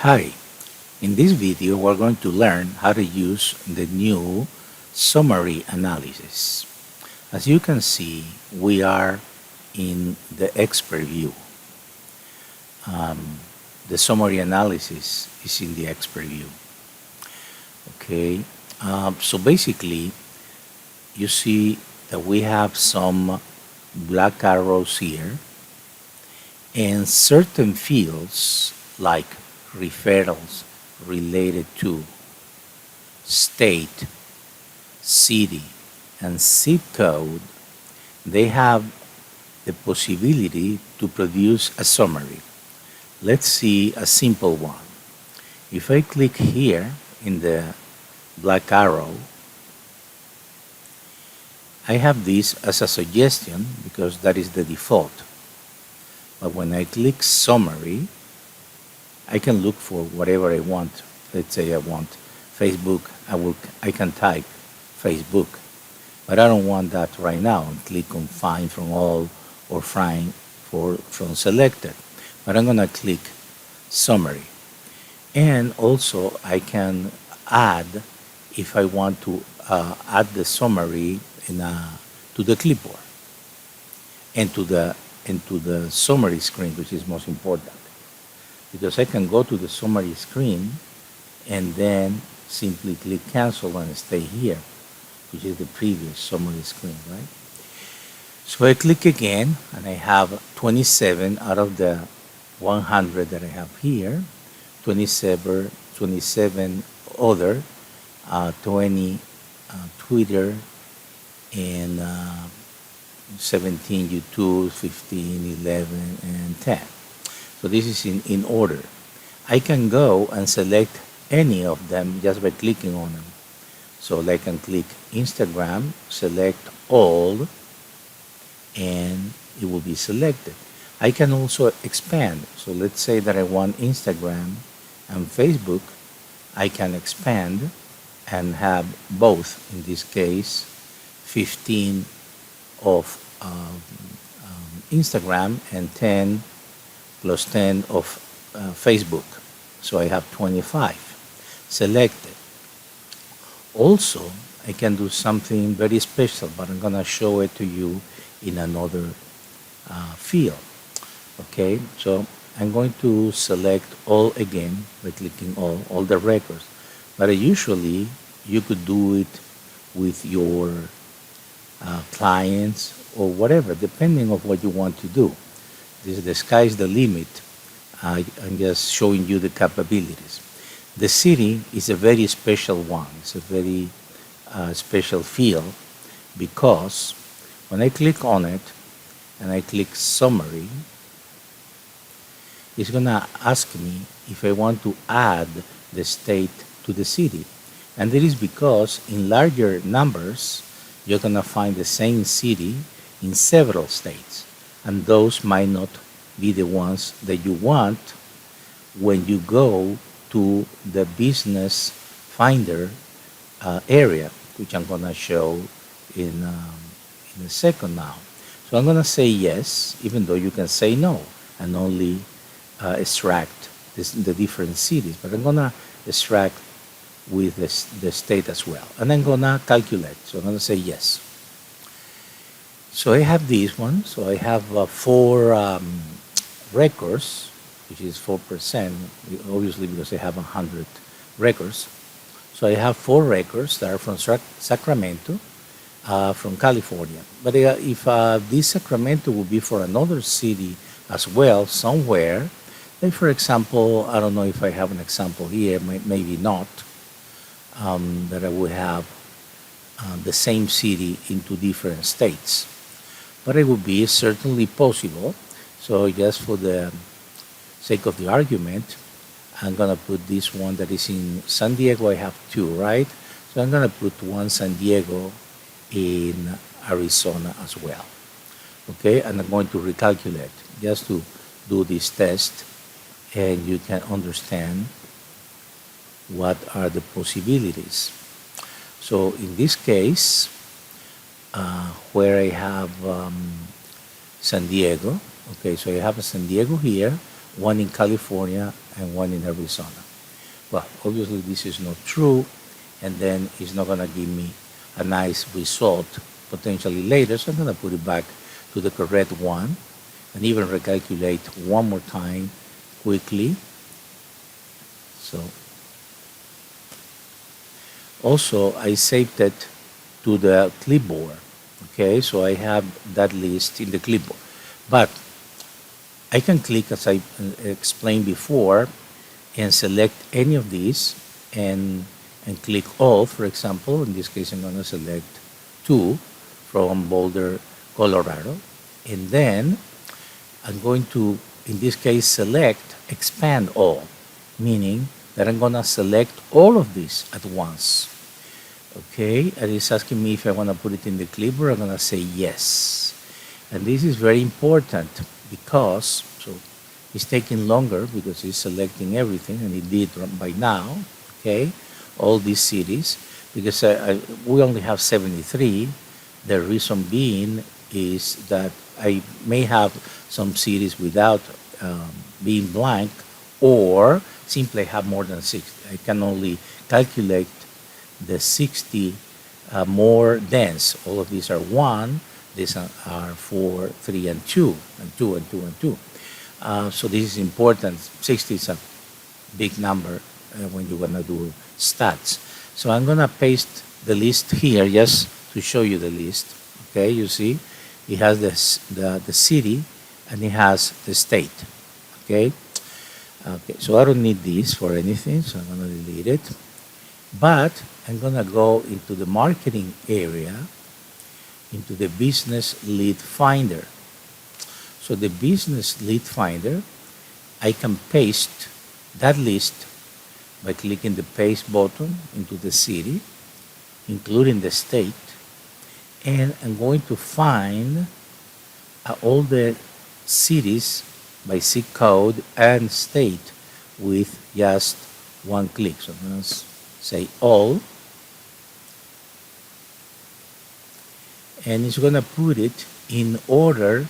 Hi, in this video we're going to learn how to use the new summary analysis. As you can see, we are in the expert view. The summary analysis is in the expert view. Okay, so basically you see that we have some black arrows here and certain fields like referrals related to state, city, and zip code, they have the possibility to produce a summary. Let's see a simple one. If I click here in the black arrow, I have this as a suggestion because that is the default. But when I click summary, I can look for whatever I want. Let's say I want Facebook. I can type Facebook, but I don't want that right now. And click on find from all or find from selected. But I'm gonna click summary, and also I can add if I want to add the summary to the clipboard and to the summary screen, which is most important. Because I can go to the summary screen and then simply click cancel and stay here, which is the previous summary screen, right? So I click again and I have 27 out of the 100 that I have here, 27 other, 20 Twitter, and 17 YouTube, 15, 11, and 10. So this is in order. I can go and select any of them just by clicking on them. So I can click Instagram, select all, and it will be selected. I can also expand. So let's say that I want Instagram and Facebook. I can expand and have both, in this case, 15 of Instagram and 10 plus 10 of Facebook. So I have 25 selected. Also, I can do something very special, but I'm going to show it to you in another field. Okay, so I'm going to select all again by clicking all the records. But usually you could do it with your clients or whatever, depending on what you want to do. The sky's the limit. I'm just showing you the capabilities. The city is a very special one. It's a very special field because when I click on it and I click summary, it's going to ask me if I want to add the state to the city. And that is because in larger numbers, you're going to find the same city in several states. And those might not be the ones that you want when you go to the business finder area, which I'm going to show in a second now. So I'm going to say yes, even though you can say no and only extract the different cities. But I'm going to extract with the state as well. And I'm going to calculate. So I'm going to say yes. So I have this one. So I have 4 records, which is 4%, obviously because I have 100 records. So I have 4 records that are from Sacramento, from California. But if this Sacramento would be for another city as well, somewhere, like for example, I don't know if I have an example here, maybe not, that I would have the same city in 2 different states. But it would be certainly possible. So just for the sake of the argument, I'm going to put this one that is in San Diego. I have 2, right? So I'm going to put one San Diego in Arizona as well. Okay, and I'm going to recalculate just to do this test, and you can understand what are the possibilities. So in this case, where I have San Diego, okay, so I have a San Diego here, one in California, and one in Arizona. Well, obviously this is not true, and then it's not gonna give me a nice result potentially later, so I'm gonna put it back to the correct one and even recalculate one more time quickly. So also I saved it to the clipboard. Okay, so I have that list in the clipboard. But I can click, as I explained before, and select any of these and click all, for example. In this case, I'm going to select two from Boulder, Colorado. And then I'm going to, in this case, select expand all, meaning that I'm going to select all of these at once. Okay, and it's asking me if I want to put it in the clipboard. I'm going to say yes. And this is very important because, so it's taking longer because it's selecting everything, and it did by now, okay, all these cities, because we only have 73. The reason being is that I may have some cities without being blank, or simply have more than 60. I can only calculate the 60 more dense. All of these are 1. These are 4, 3, and 2, and 2, and 2, and 2. So this is important. 60 is a big number when you're going to do stats. So I'm going to paste the list here just to show you the list. Okay, you see, it has the city, and it has the state. Okay, so I don't need this for anything, so I'm going to delete it. But I'm going to go into the marketing area, into the business lead finder. So the business lead finder, I can paste that list by clicking the paste button into the city, including the state, and I'm going to find all the cities by zip code and state with just one click. So I'm going to say all, and it's going to put it in order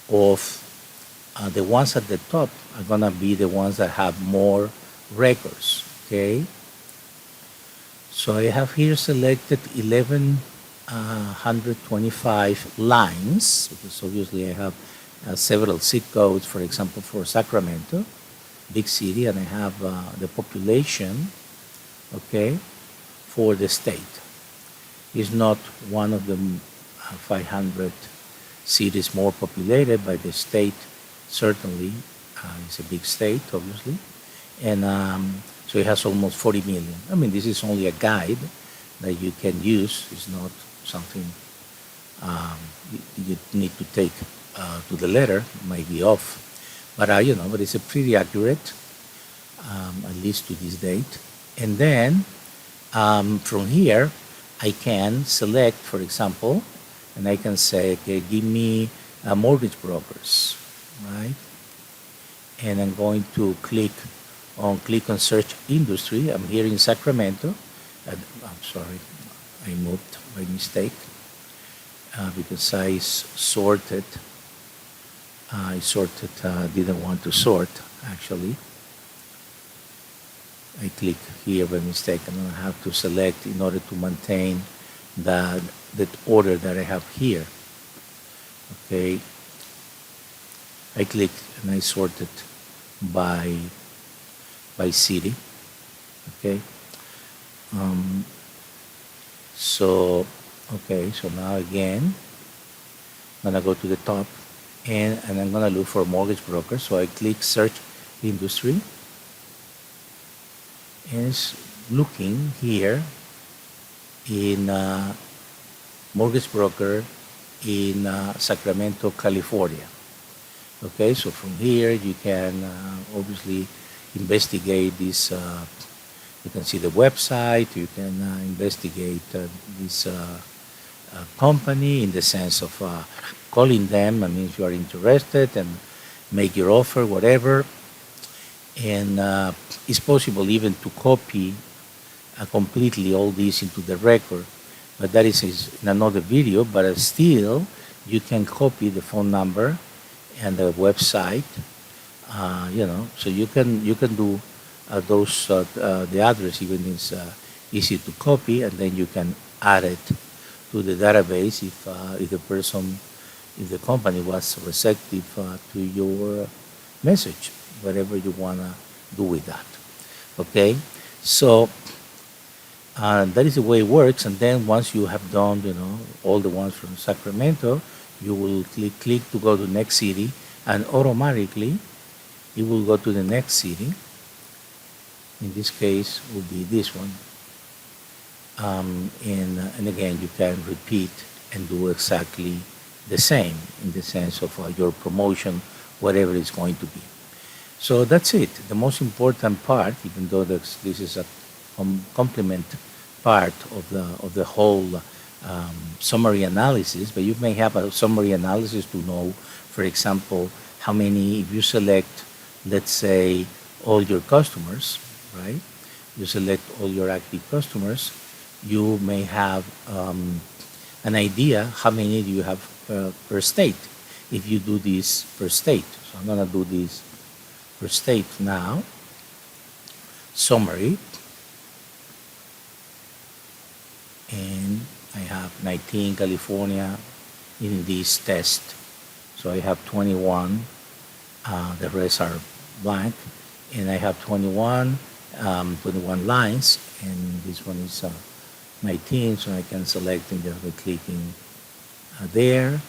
of the ones at the top are going to be the ones that have more records. Okay, so I have here selected 1125 lines, because obviously I have several zip codes, for example, for Sacramento, big city, and I have the population, okay, for the state. It's not one of the 500 cities more populated, by the state certainly. It's a big state, obviously, and so it has almost 40 million. I mean, this is only a guide that you can use. It's not something you need to take to the letter. It might be off, but but it's a pretty accurate, at least to this date. And then from here, I can select, for example, and I can say, okay, give me mortgage brokers, right? And I'm going to click on search industry. I'm here in Sacramento. I'm sorry, I moved by mistake because I sorted. Didn't want to sort, actually. I click here by mistake. I'm going to have to select in order to maintain the order that I have here. Okay. I click and I sort it by city. Okay. So now again, I'm gonna go to the top, and I'm gonna look for mortgage broker. So I click search industry, and it's looking here in mortgage broker in Sacramento, California. Okay, so from here you can obviously investigate this. You can see the website. You can investigate this company in the sense of calling them. I mean, if you are interested, and make your offer, whatever. And it's possible even to copy completely all this into the record, but that is in another video. But still, you can copy the phone number and the website So you can do the address even is easy to copy, and then you can add it to the database if the person, if the company was receptive to your message, whatever you wanna do with that. Okay, so that is the way it works. And then once you have done, all the ones from Sacramento, you will click to go to the next city, and automatically it will go to the next city. In this case, will be this one. And again, you can repeat and do exactly the same in the sense of your promotion, whatever it's going to be. So that's it. The most important part, even though this is a complement part of the whole summary analysis, but you may have a summary analysis to know, for example, how many, if you select, let's say, all your customers, right? You select all your active customers, you may have an idea how many do you have per state if you do this per state. So I'm going to do this per state now. Summary. And I have 19 California in this test. So I have 21. The rest are blank. And I have 21 lines. And this one is 19, so I can select and just by clicking there,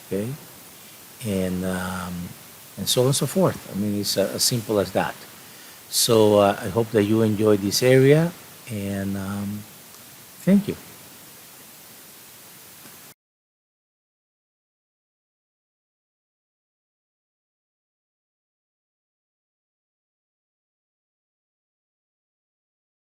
okay, and so on and so forth. I mean, it's as simple as that. So I hope that you enjoy this area, and thank you.